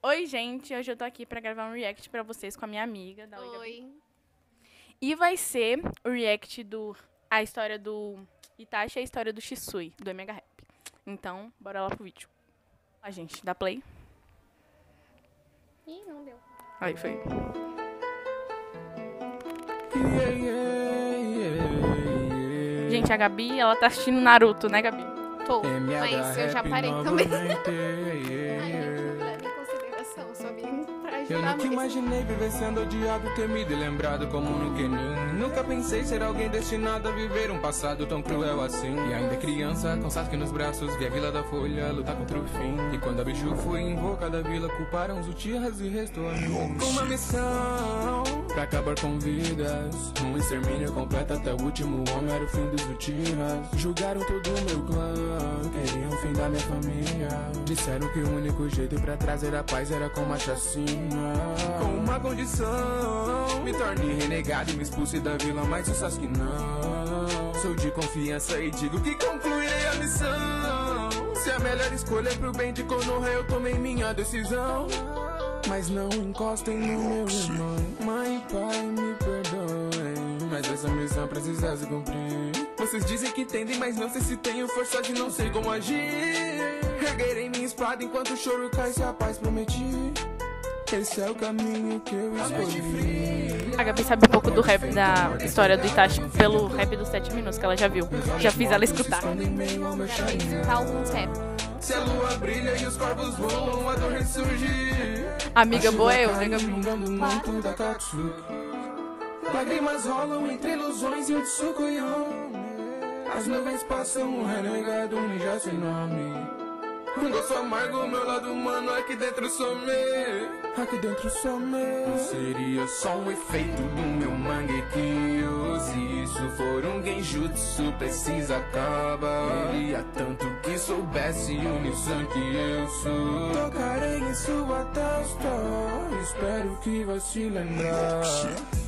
Oi, gente, hoje eu tô aqui pra gravar um react pra vocês com a minha amiga. Da Oi. E vai ser o react a história do Itachi e a história do Shisui, do MH Rap. Então, bora lá pro vídeo. A gente, dá play. Ih, não deu. Aí, foi. Gente, a Gabi, ela tá assistindo Naruto, né, Gabi? Tô, mas eu já parei também. Ai, gente, não leva em consideração, só vim pra ajudar Eu nunca mesmo. imaginei viver sendo odiado, temido e lembrado como no Kenin. Nunca pensei ser alguém destinado a viver um passado tão cruel assim. E ainda criança, com Sasuke nos braços, vi a Vila da Folha lutar contra o fim. E quando a bicho foi em boca da vila, culparam os Uchihas e restou a mim. Com uma missão pra acabar com vidas, um extermínio completo até o último homem, era o fim dos Uchihas. Julgaram todo o meu clã, queriam o fim da minha família. Disseram que o único jeito pra trazer a paz era com uma chacina. Com uma condição, me torne renegado e me expulse da vila, mas o Sasuke não. Sou de confiança e digo que concluirei a missão. Se a melhor escolha é pro bem de Konoha, eu tomei minha decisão. Mas não encostem no meu irmão. Mãe e pai, me perdoem, mas essa missão precisa se cumprir. Vocês dizem que entendem, mas não sei se tenho força de não sei como agir. Erguerei minha espada enquanto o choro cai, se a paz prometi. Esse é o caminho que eu escolhi. A Gabi sabe um pouco do rap, da história do Itachi, pelo rap dos 7 minutos que ela já viu. Já fiz ela escutar. Tá alguns rap. Se a lua brilha e os corvos voam, a dor ressurge. Amiga boa eu, né, Gabi? Lágrimas rolam entre ilusões e o Tsukuyon. As nuvens passam, um renegado, um ninja sem nome. Um gosto amargo, meu lado humano, aqui dentro some. Aqui dentro some. Não seria só um efeito do meu Mangekyo. Se isso for um genjutsu, precisa acabar. Queria tanto que soubesse o Nissan que eu sou. Tocarei em sua testa, espero que vai se lembrar.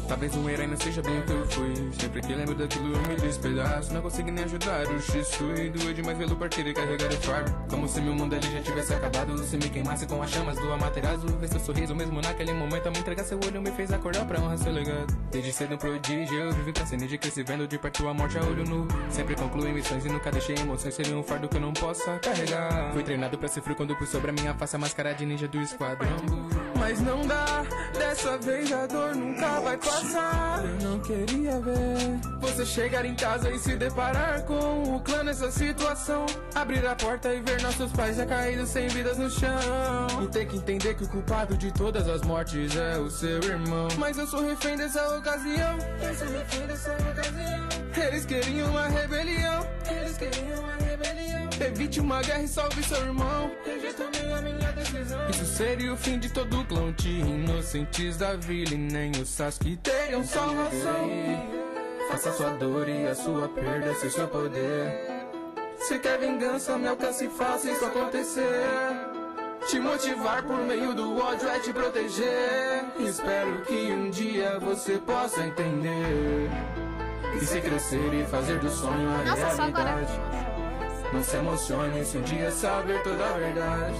Talvez o herói não seja bem o que eu fui. Sempre que lembro daquilo eu me despedaço. Não consigo nem ajudar o Shisui. Doeu demais vê-lo partir e carregar o fardo. Como se meu mundo ali já tivesse acabado. Se me queimasse com as chamas do Amaterasu. Ver seu sorriso mesmo naquele momento. A me entregar seu olho me fez acordar pra honrar seu legado. Desde cedo um prodígio, eu vivi pra cena de crescer vendo de perto a morte a olho nu. Sempre concluí missões e nunca deixei emoções serem um fardo que eu não possa carregar. Fui treinado pra ser frio quando pus sobre a minha face a máscara de ninja do esquadrão. Mas não dá, dessa vez a dor nunca vai passar. Eu não queria ver você chegar em casa e se deparar com o clã nessa situação. Abrir a porta e ver nossos pais já caídos sem vidas no chão. E ter que entender que o culpado de todas as mortes é o seu irmão. Mas eu sou refém dessa ocasião. Eu sou refém dessa ocasião. Eles queriam uma rebelião. Eles queriam uma rebelião. Evite uma guerra e salve seu irmão. Eu já tomei a minha decisão. Isso seria o fim de todo o clã de inocentes da vila. E nem o Sasuke teriam salvação. Faça sua dor e a sua perda ser seu poder. Se quer vingança, me alcance e faça isso acontecer. Te motivar por meio do ódio é te proteger. Espero que um dia você possa entender. E se crescer e fazer do sonho a Nossa, só agora. realidade. Não se emocione se um dia saber toda a verdade.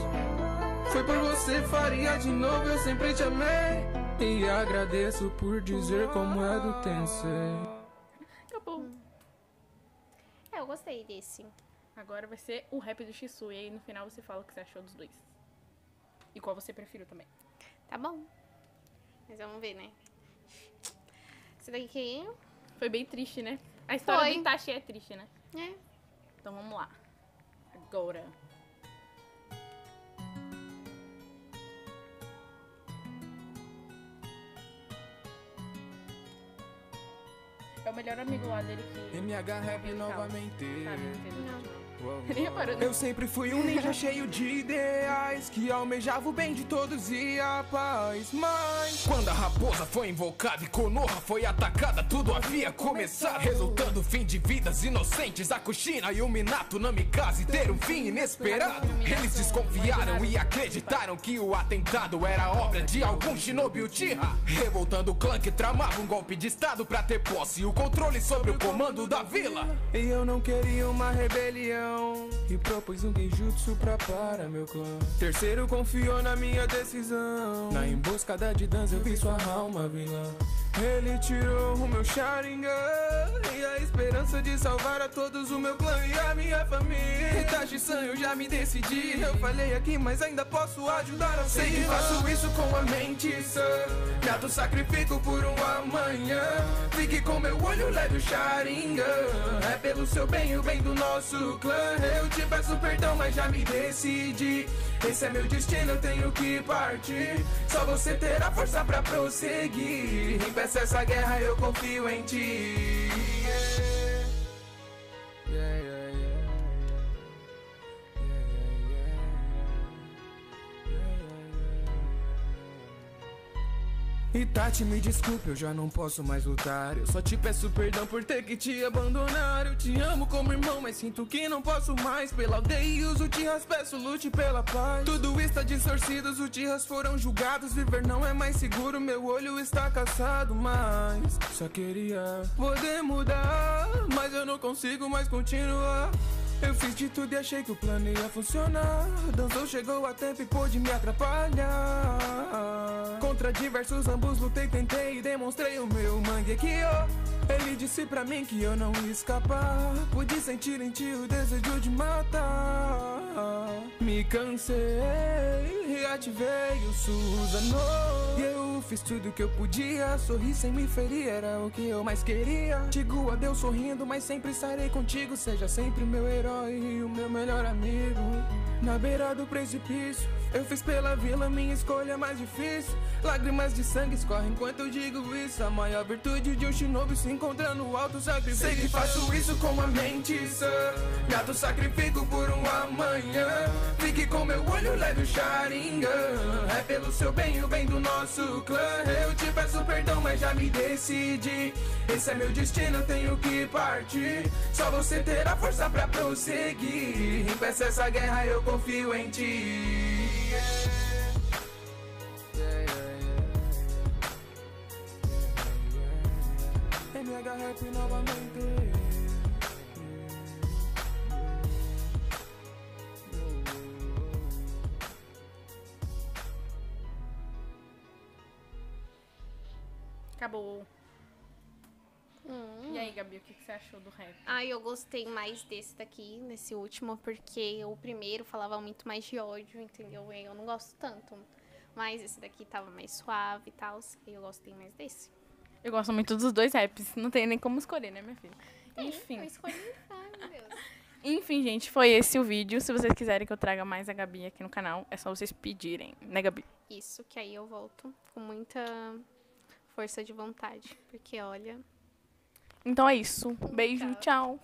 Foi por você, faria de novo, eu sempre te amei. E agradeço por dizer como é do Tensei. Acabou. Eu gostei desse. Agora vai ser o rap do Shisui. E aí no final você fala o que você achou dos dois. E qual você preferiu também. Tá bom. Mas vamos ver, né? Esse daqui Foi bem triste, né? A história Foi. do Itachi é triste, né? é. Então vamos lá. Agora. É o melhor amigo lá dele que... MH Rap Sabe, novamente. entendeu? Uou. Nem reparou, né? Eu sempre fui um ninja cheio de ideais, que almejava o bem de todos e a paz. Mas quando a raposa foi invocada e Konoha foi atacada, tudo havia começado, resultando fim de vidas inocentes. A Kushina e o Minato Namikaze ter um fim inesperado. Eles desconfiaram e acreditaram que o atentado era obra de algum shinobi Uchiha, revoltando o clã que tramava um golpe de estado pra ter posse e o controle sobre o comando da vila. E eu não queria uma rebelião. opinião e propôs um genjutsu pra parar meu clã. Terceiro confiou na minha decisão. Na emboscada de dança eu vi sua alma vilã. Ele tirou o meu Sharingan e a esperança de salvar a todos, o meu clã e a minha família. Itachi-san, eu já me decidi. Eu falei aqui, mas ainda posso ajudar a sei que faço isso com a mente sã. Me auto-sacrifico por um amanhã. Fique com meu olho, leve o Sharingan. É pelo seu bem e o bem do nosso clã. Eu te peço perdão, mas já me decidi. Esse é meu destino, eu tenho que partir. Só você terá força pra prosseguir. Impeça essa guerra, eu confio em ti. Itachi, me desculpe, eu já não posso mais lutar. Eu só te peço perdão por ter que te abandonar. Eu te amo como irmão, mas sinto que não posso mais. Pela aldeia e os Uchihas peço, lute pela paz. Tudo está distorcido, os Uchihas foram julgados. Viver não é mais seguro, meu olho está caçado. Mas só queria poder mudar, mas eu não consigo mais continuar. Eu fiz de tudo e achei que o plano ia funcionar. Dançou, chegou a tempo e pôde me atrapalhar. Contra diversos ambos lutei, tentei e demonstrei o meu Mangekyo. Ele disse pra mim que eu não ia escapar. Pude sentir em ti o desejo de matar. Me cansei e ativei o Susanoo. E eu fiz tudo que eu podia. Sorri sem me ferir, era o que eu mais queria. Digo adeus sorrindo, mas sempre estarei contigo. Seja sempre meu herói e o meu melhor amigo. Na beira do precipício, eu fiz pela vila minha escolha mais difícil. Lágrimas de sangue escorrem enquanto eu digo isso. A maior virtude de um shinobi se encontra no alto sacrifício. Sei que faço isso com a mente sã. Me auto-sacrifico por um amanhã. Fique com meu olho, leve o Sharingan. É pelo seu bem e o bem do nosso clã. Eu te peço perdão, mas já me decidi. Esse é meu destino, eu tenho que partir. Só você terá força pra prosseguir. Impeça essa guerra, eu confio em ti. MH Rap novamente. Acabou. E aí, Gabi, o que você achou do rap? Ai, eu gostei mais desse daqui, nesse último, porque o primeiro falava muito mais de ódio, entendeu? E eu não gosto tanto. Mas esse daqui tava mais suave e tal, e eu gostei mais desse. Eu gosto muito dos dois raps, não tem nem como escolher, né, minha filha? Enfim. Eu escolhi, ai meu Deus. Enfim, gente, foi esse o vídeo. Se vocês quiserem que eu traga mais a Gabi aqui no canal, é só vocês pedirem, né, Gabi? Isso, que aí eu volto com muita força de vontade, porque olha... Então é isso. Beijo, tchau.